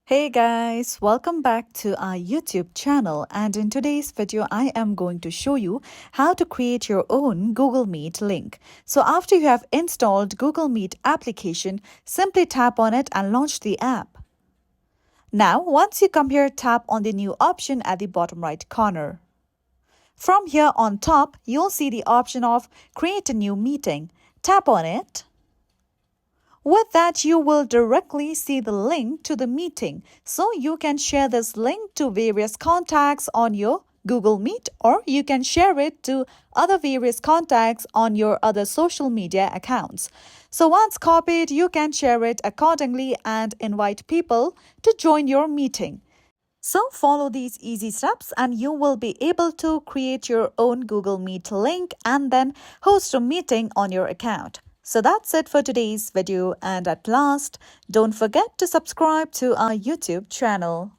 Hey guys, welcome back to our YouTube channel, and in today's video I am going to show you how to create your own Google Meet link. So after you have installed Google Meet application, simply tap on it and launch the app. Now once you come here, tap on the new option at the bottom right corner. From here on top, you'll see the option of create a new meeting. Tap on it. With that, you will directly see the link to the meeting. So you can share this link to various contacts on your Google Meet, or you can share it to other various contacts on your other social media accounts. So once copied, you can share it accordingly and invite people to join your meeting. So follow these easy steps and you will be able to create your own Google Meet link and then host a meeting on your account. So that's it for today's video, and at last, don't forget to subscribe to our YouTube channel.